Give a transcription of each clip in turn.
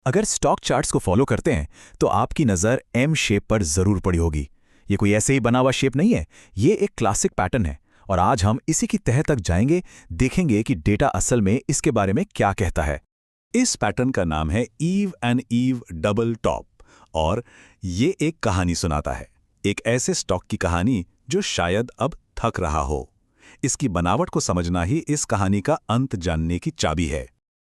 अगर stock charts को follow करते हैं तो आपकी नज़र एम शेप पर ज़रूर पड़ी होगी। ये कोई ऐसे ही बना हुआ शेप नहीं है, ये एक क्लासिक पैटर्न है। और आज हम इसी की तह तक जाएंगे, देखेंगे कि डेटा असल में इसके बारे में क्या कहता है। इस पैटर्न का नाम है Eve and Eve double top और ये एक कहानी सुनाता है, एक ऐसे स्टॉक की कहानी जो शायद अब थक रहा हो। इसकी बनावट को समझना ही इस कहानी का अंत जानने की चाबी है।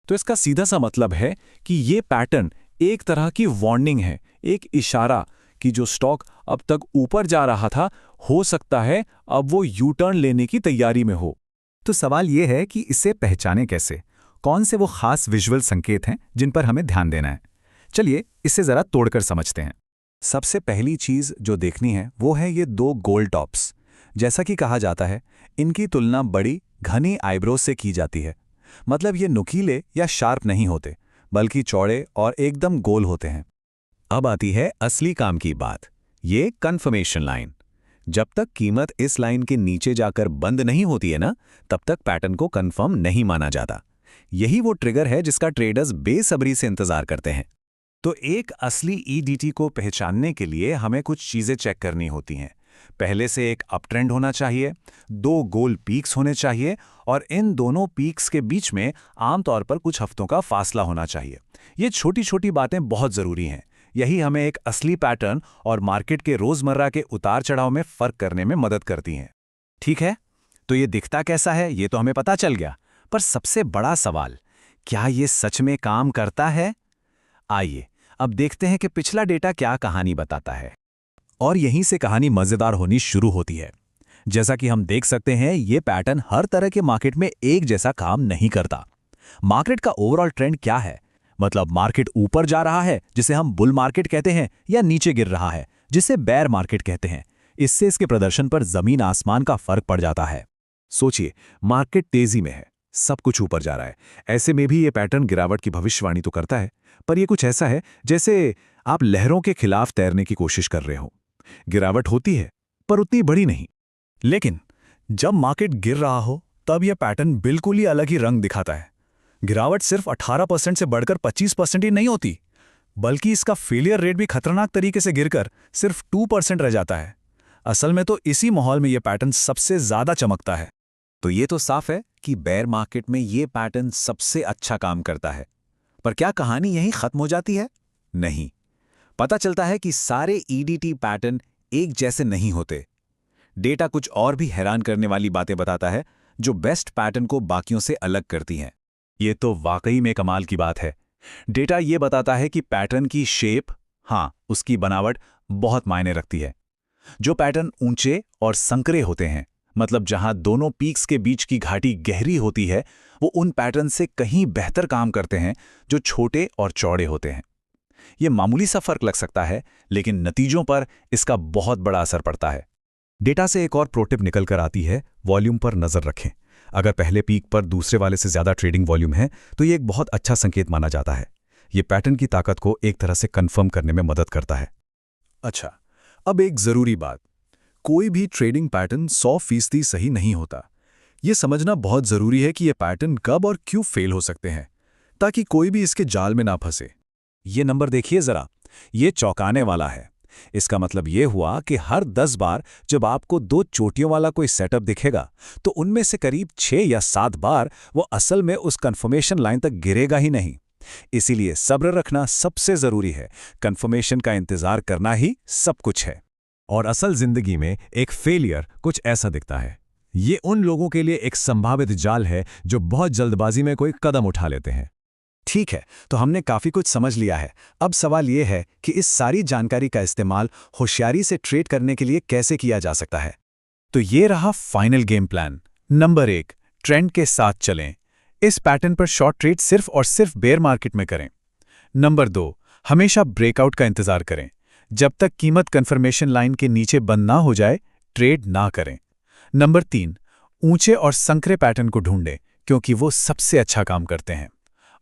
तो इसका सीधा सा मतलब है कि ये पैटर्न एक तरह की वार्निंग है, एक इशारा कि जो स्टॉक अब तक ऊपर जा रहा था, हो सकता है अब वो यू टर्न लेने की तैयारी में हो। तो सवाल ये है कि इसे पहचाने कैसे, कौन से वो खास विजुअल संकेत हैं जिन पर हमें ध्यान देना है। चलिए इसे जरा तोड़कर समझते हैं। सबसे पहली चीज जो देखनी है वो है ये दो गोल टॉप्स। जैसा कि कहा जाता है, इनकी तुलना बड़ी घनी आईब्रोज से की जाती है। मतलब ये नुकीले या शार्प नहीं होते, बल्कि चौड़े और एकदम गोल होते हैं। अब आती है असली काम की बात, ये कन्फर्मेशन लाइन। जब तक कीमत इस लाइन के नीचे जाकर बंद नहीं होती है ना, तब तक पैटर्न को कंफर्म नहीं माना जाता। यही वो ट्रिगर है जिसका ट्रेडर्स बेसब्री से इंतजार करते हैं। तो एक असली ईडीटी को पहचानने के लिए हमें कुछ चीजें चेक करनी होती हैं। पहले से एक अप ट्रेंड होना चाहिए, दो गोल पीक्स होने चाहिए और इन दोनों पीक्स के बीच में आमतौर पर कुछ हफ्तों का फासला होना चाहिए। ये छोटी छोटी बातें बहुत जरूरी हैं। यही हमें एक असली पैटर्न और मार्केट के रोजमर्रा के उतार चढ़ाव में फर्क करने में मदद करती हैं। ठीक है, तो ये दिखता कैसा है ये तो हमें पता चल गया, पर सबसे बड़ा सवाल, क्या ये सच में काम करता है? आइए अब देखते हैं कि पिछला डेटा क्या कहानी बताता है। और यहीं से कहानी मजेदार होनी शुरू होती है। जैसा कि हम देख सकते हैं, ये पैटर्न हर तरह के मार्केट में एक जैसा काम नहीं करता। मार्केट का ओवरऑल ट्रेंड क्या है? मतलब मार्केट ऊपर जा रहा है, जिसे हम बुल मार्केट कहते हैं, या नीचे गिर रहा है, जिसे बेयर मार्केट कहते हैं। इससे इसके प्रदर्शन पर जमीन आसमान का फर्क पड़ जाता है। सोचिए, मार्केट तेजी में है, सब कुछ ऊपर जा रहा है। ऐसे में भी ये पैटर्न गिरावट की भविष्यवाणी तो करता है, पर यह कुछ ऐसा है जैसे आप लहरों के खिलाफ तैरने की कोशिश कर रहे हो। गिरावट होती है, पर उतनी बड़ी नहीं। लेकिन जब मार्केट गिर रहा हो, तब यह पैटर्न बिल्कुल ही अलग ही रंग दिखाता है। गिरावट सिर्फ 18% से बढ़कर 25% ही नहीं होती, बल्कि इसका फेलियर रेट भी खतरनाक तरीके से गिरकर सिर्फ 2% रह जाता है। असल में तो इसी माहौल में यह पैटर्न सबसे ज्यादा चमकता है। तो ये तो साफ है कि बेयर मार्केट में ये पैटर्न सबसे अच्छा काम करता है। पर क्या कहानी यहीं खत्म हो जाती है? नहीं। पता चलता है कि सारे ईडीटी पैटर्न एक जैसे नहीं होते। डेटा कुछ और भी हैरान करने वाली बातें बताता है, जो बेस्ट पैटर्न को बाकियों से अलग करती हैं। ये तो वाकई में कमाल की बात है। डेटा ये बताता है कि पैटर्न की शेप, हाँ, उसकी बनावट बहुत मायने रखती है। जो पैटर्न ऊंचे और संकरे होते हैं, मतलब जहां दोनों पीक्स के बीच की घाटी गहरी होती है, वो उन पैटर्न से कहीं बेहतर काम करते हैं जो छोटे और चौड़े होते हैं। ये मामूली सा फर्क लग सकता है, लेकिन नतीजों पर इसका बहुत बड़ा असर पड़ता है। डेटा से एक और प्रोटिप निकल कर आती है, वॉल्यूम पर नजर रखें। अगर पहले पीक पर दूसरे वाले से ज्यादा ट्रेडिंग वॉल्यूम है, तो ये एक बहुत अच्छा संकेत माना जाता है। ये पैटर्न की ताकत को एक तरह से कंफर्म करने में मदद करता है। अच्छा, अब एक जरूरी बात, कोई भी ट्रेडिंग पैटर्न 100% सही नहीं होता। ये समझना बहुत जरूरी है कि ये पैटर्न कब और क्यों फेल हो सकते हैं, ताकि कोई भी इसके जाल में ना फंसे। ये नंबर देखिए जरा, ये चौंकाने वाला है। इसका मतलब ये हुआ कि हर 10 बार जब आपको दो चोटियों वाला कोई सेटअप दिखेगा, तो उनमें से करीब 6 या 7 बार वो असल में उस कंफर्मेशन लाइन तक गिरेगा ही नहीं। इसीलिए सब्र रखना सबसे जरूरी है। कंफर्मेशन का इंतजार करना ही सब कुछ है। और असल जिंदगी में एक फेलियर कुछ ऐसा दिखता है। ये उन लोगों के लिए एक संभावित जाल है जो बहुत जल्दबाजी में कोई कदम उठा लेते हैं। ठीक है, तो हमने काफी कुछ समझ लिया है। अब सवाल यह है कि इस सारी जानकारी का इस्तेमाल होशियारी से ट्रेड करने के लिए कैसे किया जा सकता है। तो ये रहा final game plan. Number 1, trend के साथ चलें। इस पैटर्न पर शॉर्ट ट्रेड सिर्फ और सिर्फ बेयर मार्केट में करें। नंबर 2, हमेशा ब्रेकआउट का इंतजार करें। जब तक कीमत कंफर्मेशन लाइन के नीचे बंद ना हो जाए, ट्रेड ना करें। नंबर 3, ऊंचे और संकरे पैटर्न को ढूंढें, क्योंकि वो सबसे अच्छा काम करते हैं।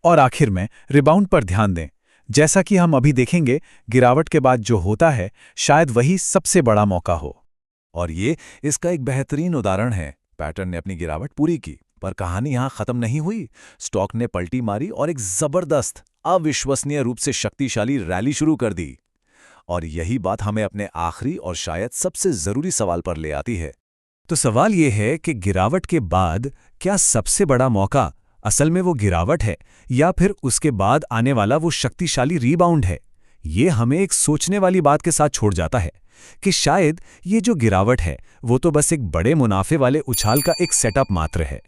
और आखिर में रिबाउंड पर ध्यान दें। जैसा कि हम अभी देखेंगे, गिरावट के बाद जो होता है, शायद वही सबसे बड़ा मौका हो। और ये इसका एक बेहतरीन उदाहरण है। पैटर्न ने अपनी गिरावट पूरी की, पर कहानी यहां खत्म नहीं हुई। स्टॉक ने पलटी मारी और एक जबरदस्त अविश्वसनीय रूप से शक्तिशाली रैली शुरू कर दी। और यही बात हमें अपने आखिरी और शायद सबसे जरूरी सवाल पर ले आती है। तो सवाल ये है कि गिरावट के बाद क्या सबसे बड़ा मौका असल में वो गिरावट है या फिर उसके बाद आने वाला वो शक्तिशाली रीबाउंड है? ये हमें एक सोचने वाली बात के साथ छोड़ जाता है कि शायद ये जो गिरावट है वो तो बस एक बड़े मुनाफे वाले उछाल का एक सेटअप मात्र है।